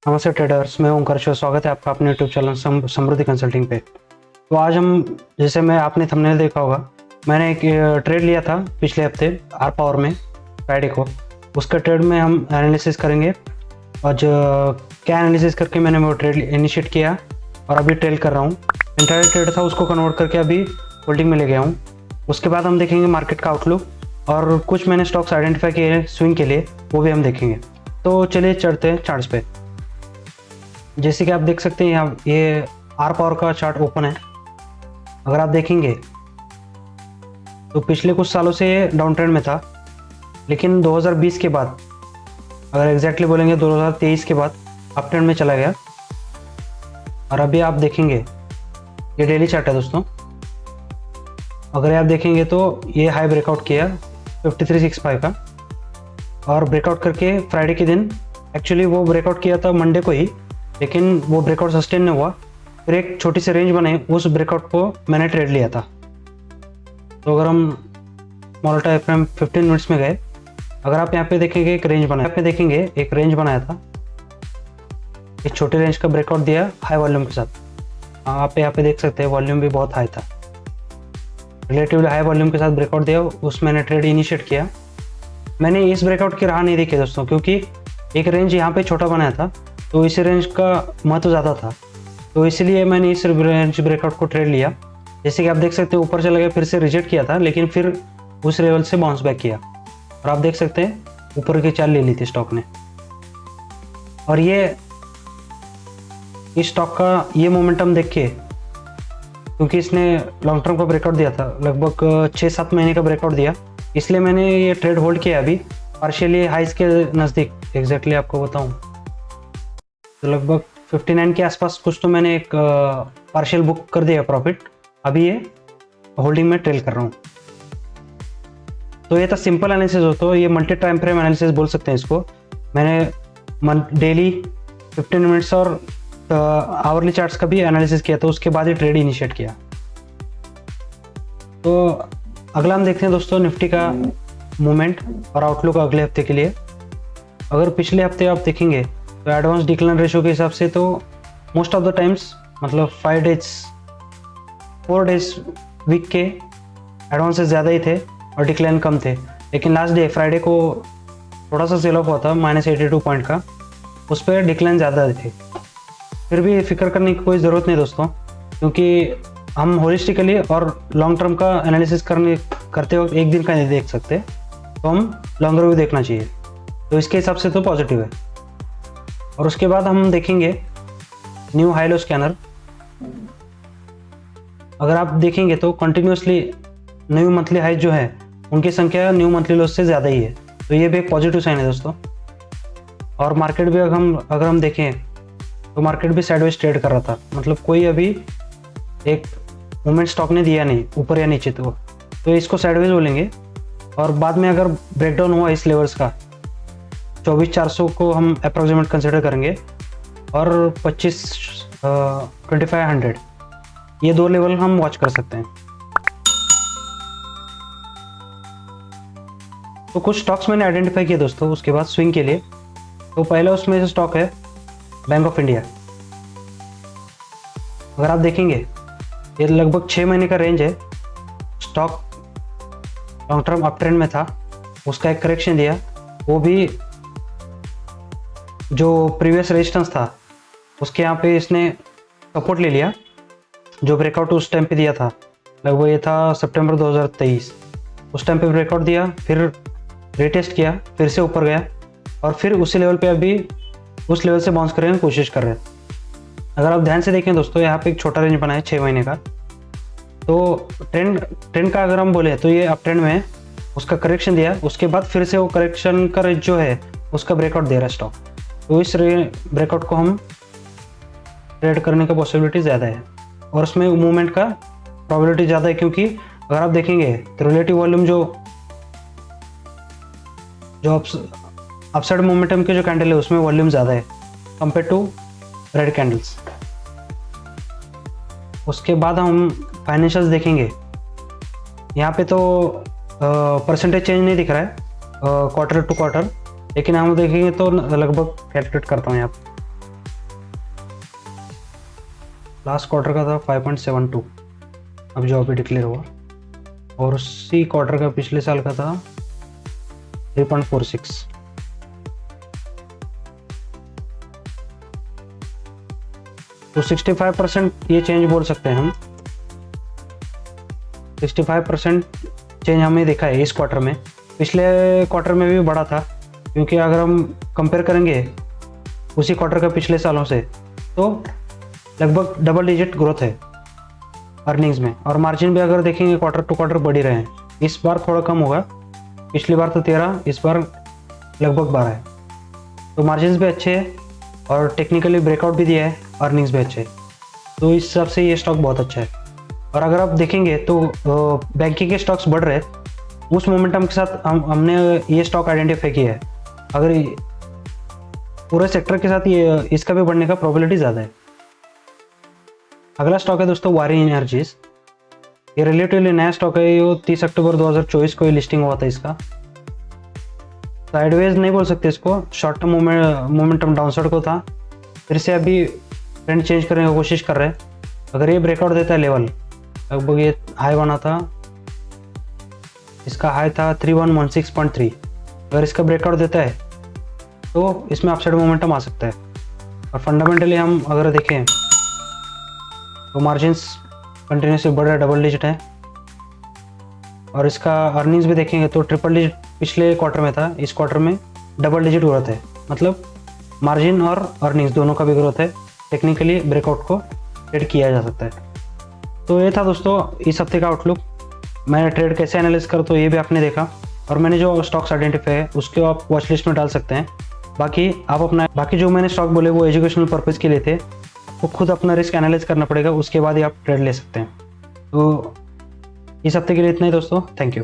नमस्ते ट्रेडर्स, मैं ओंकार श्रीवास्तव। स्वागत है आपका अपने यूट्यूब चैनल समृद्धि कंसल्टिंग पे। तो आज हम जैसे मैं आपने थंबनेल देखा होगा, मैंने एक ट्रेड लिया था पिछले हफ्ते आर पावर में फ्राइडे को। उसका ट्रेड में हम एनालिसिस करेंगे और जो क्या एनालिसिस करके मैंने वो ट्रेड इनिशिएट किया और अभी ट्रेल कर रहा हूँ। इंट्राडे ट्रेड था, उसको कन्वर्ट करके अभी होल्डिंग में ले गया हूँ। उसके बाद हम देखेंगे मार्केट का आउटलुक और कुछ मैंने स्टॉक्स आइडेंटिफाई किए हैं स्विंग के लिए, वो भी हम देखेंगे। तो चलिए चढ़ते हैं चार्ट्स पे। जैसे कि आप देख सकते हैं यहाँ ये आर पावर का चार्ट ओपन है। अगर आप देखेंगे तो पिछले कुछ सालों से ये डाउन ट्रेंड में था, लेकिन 2020 के बाद, अगर एग्जैक्टली बोलेंगे 2023 के बाद अप ट्रेंड में चला गया। और अभी आप देखेंगे ये डेली चार्ट है दोस्तों। अगर आप देखेंगे तो ये हाई ब्रेकआउट किया 5365 का और ब्रेकआउट करके फ्राइडे के दिन, एक्चुअली वो ब्रेकआउट किया था मंडे को ही, लेकिन वो ब्रेकआउट सस्टेन नहीं हुआ। फिर एक छोटी सी रेंज बनाई, उस ब्रेकआउट को मैंने ट्रेड लिया था। तो अगर हम स्मॉल टाइम फ्रेम 15 मिनट्स में गए, अगर आप यहाँ पे देखेंगे एक रेंज बनाया, यहाँ पे देखेंगे एक रेंज बनाया था, एक छोटे रेंज का ब्रेकआउट दिया हाई वॉल्यूम के साथ। आप यहाँ पे देख सकते हैं वॉल्यूम भी बहुत हाई था, रिलेटिवली हाई वॉल्यूम के साथ ब्रेकआउट दिया, उसमें मैंने ट्रेड इनिशिएट किया। मैंने इस ब्रेकआउट की राह नहीं देखी दोस्तों, क्योंकि एक रेंज यहाँ पे छोटा बनाया था, तो इस रेंज का महत्व ज़्यादा था, तो इसलिए मैंने इस रेंज ब्रेकआउट को ट्रेड लिया। जैसे कि आप देख सकते हैं ऊपर चला गया, फिर से रिजेक्ट किया था, लेकिन फिर उस लेवल से बाउंस बैक किया और आप देख सकते हैं ऊपर की चाल ले ली थी स्टॉक ने। और ये इस स्टॉक का ये मोमेंटम देख के, क्योंकि इसने लॉन्ग टर्म का ब्रेकआउट दिया था, लगभग 6-7 महीने का ब्रेकआउट दिया, इसलिए मैंने ये ट्रेड होल्ड किया अभी पार्शियली हाइज के नज़दीक। एग्जैक्टली आपको बताऊँ तो लगभग 59 के आसपास कुछ तो मैंने एक पार्शियल बुक कर दिया प्रॉफिट। अभी ये होल्डिंग में ट्रेल कर रहा हूँ। तो ये था सिंपल एनालिसिस हो, तो ये मल्टी टाइम फ्रेम एनालिसिस बोल सकते हैं इसको। मैंने डेली 15 मिनट्स और आवरली चार्ट्स का भी एनालिसिस किया था, उसके बाद ही ट्रेड इनिशिएट किया। तो अगला हम देखते हैं दोस्तों निफ्टी का मूवमेंट और आउटलुक अगले हफ्ते के लिए। अगर पिछले हफ्ते आप देखेंगे तो एडवांस डिक्लाइन रेशियो के हिसाब से तो मोस्ट ऑफ द टाइम्स, मतलब 5 डेज 4 डेज वीक के एडवांसेस ज़्यादा ही थे और डिक्लाइन कम थे। लेकिन लास्ट डे फ्राइडे को थोड़ा सा सेल ऑफ हुआ था -82 पॉइंट का, उस पर डिक्लाइन ज़्यादा थे। फिर भी फिक्र करने की कोई ज़रूरत नहीं दोस्तों, क्योंकि हम होलिस्टिकली और लॉन्ग टर्म का एनालिसिस करते वक्त एक दिन का नहीं देख सकते, तो हम लॉन्गर व्यू देखना चाहिए। तो इसके हिसाब से तो पॉजिटिव है। और उसके बाद हम देखेंगे न्यू हाई लो स्कैनर। अगर आप देखेंगे तो कंटिन्यूसली न्यू मंथली हाई जो है उनकी संख्या न्यू मंथली लो से ज़्यादा ही है, तो ये भी एक पॉजिटिव साइन है दोस्तों। और मार्केट भी अगर हम देखें तो मार्केट भी साइडवेज ट्रेड कर रहा था, मतलब कोई अभी एक मूवमेंट स्टॉक ने दिया नहीं ऊपर या नीचे, तो इसको साइडवेज बोलेंगे। और बाद में अगर ब्रेकडाउन हुआ इस लेवल्स का, 24,400 को हम अप्रोक्सीमेट कंसिडर करेंगे और 25,500, ये दो लेवल हम वॉच कर सकते हैं। तो कुछ स्टॉक्स मैंने आइडेंटिफाई किए दोस्तों उसके बाद स्विंग के लिए। तो पहला उसमें से स्टॉक है बैंक ऑफ इंडिया। अगर आप देखेंगे ये लगभग 6 महीने का रेंज है, stock long term up trend में था, उसका एक करेक्शन दिया, वो भी जो प्रीवियस रेजिस्टेंस था उसके यहाँ पे इसने सपोर्ट ले लिया। जो ब्रेकआउट उस टाइम पे दिया था लगभग ये था सितंबर 2023, उस टाइम पे ब्रेकआउट दिया, फिर रिटेस्ट किया, फिर से ऊपर गया और फिर उसी लेवल पे अभी उस लेवल से बाउंस करने की कोशिश कर रहे हैं। अगर आप ध्यान से देखें दोस्तों, यहाँ पे एक छोटा रेंज बना है 6 महीने का। तो ट्रेंड का अगर हम बोले तो ये अप ट्रेंड में है, उसका करेक्शन दिया, उसके बाद फिर से वो करेक्शन का रेंज जो है उसका ब्रेकआउट दे रहा है स्टॉक। तो इस ब्रेकआउट को हम ट्रेड करने का पॉसिबिलिटी ज़्यादा है और उसमें मूवमेंट का प्रोबेबिलिटी ज़्यादा है, क्योंकि अगर आप देखेंगे तो रिलेटिव वॉल्यूम जो अपसाइड मोमेंटम के जो कैंडल है उसमें वॉल्यूम ज़्यादा है कंपेयर टू रेड कैंडल्स। उसके बाद हम फाइनेंशियल्स देखेंगे। यहाँ पे तो परसेंटेज चेंज नहीं दिख रहा है क्वार्टर टू क्वार्टर, लेकिन हम देखेंगे तो लगभग कैलकुलेट करता हूँ यहाँ पे लास्ट क्वार्टर का था 5.72, अब जो अभी डिक्लेयर हुआ, और उसी क्वार्टर का पिछले साल का था 3.46। तो 65% ये चेंज बोल सकते हैं हम। 65% चेंज हमने देखा है इस क्वार्टर में। पिछले क्वार्टर में भी बड़ा था, क्योंकि अगर हम कंपेयर करेंगे उसी क्वार्टर का पिछले सालों से, तो लगभग डबल डिजिट ग्रोथ है अर्निंग्स में। और मार्जिन भी अगर देखेंगे क्वार्टर टू क्वार्टर बढ़ ही रहे हैं। इस बार थोड़ा कम होगा, पिछली बार तो 13, इस बार लगभग 12 है। तो मार्जिन भी अच्छे हैं और टेक्निकली ब्रेकआउट भी दिया है, अर्निंग्स भी अच्छे हैं। तो इस हिसाब से ये स्टॉक बहुत अच्छा है। और अगर आप देखेंगे तो बैंकिंग के स्टॉक्स बढ़ रहे हैं, उस मोमेंटम के साथ हमने ये स्टॉक आइडेंटिफाई किया है। अगर पूरे सेक्टर के साथ ये इसका भी बढ़ने का प्रोबेबिलिटी ज़्यादा है। अगला स्टॉक है दोस्तों वारी एनर्जीज। ये रिलेटिवली नया स्टॉक है। ये 30 अक्टूबर 2024 को ही लिस्टिंग हुआ था इसका। साइडवेज नहीं बोल सकते इसको, शॉर्ट टर्म मोमेंटम डाउनसाइड को था, फिर से अभी ट्रेंड चेंज करने की कोशिश कर रहे हैं। अगर ये ब्रेकआउट देता है लेवल, लगभग ये हाई बना था, इसका हाई था 3116.3। अगर इसका ब्रेकआउट देता है तो इसमें अपसाइड मोमेंटम आ सकता है। और फंडामेंटली हम अगर देखें तो मार्जिन्स कंटिन्यूसली बढ़ रहा है, डबल डिजिट है। और इसका अर्निंग्स भी देखेंगे तो ट्रिपल डिजिट पिछले क्वार्टर में था, इस क्वार्टर में डबल डिजिट ग्रोथ है। मतलब मार्जिन और अर्निंग्स दोनों का भी ग्रोथ है। टेक्निकली ब्रेकआउट को ट्रेड किया जा सकता है। तो ये था दोस्तों इस हफ्ते का आउटलुक। मैंने ट्रेड कैसे एनालिस कर, तो ये भी आपने देखा। और मैंने जो स्टॉक्स आइडेंटिफाई है उसके आप वॉच लिस्ट में डाल सकते हैं। बाकी जो मैंने स्टॉक बोले वो एजुकेशनल पर्पज़ के लिए थे। आपको खुद अपना रिस्क एनालाइज करना पड़ेगा, उसके बाद ही आप ट्रेड ले सकते हैं। तो इस हफ्ते के लिए इतना ही दोस्तों, थैंक यू।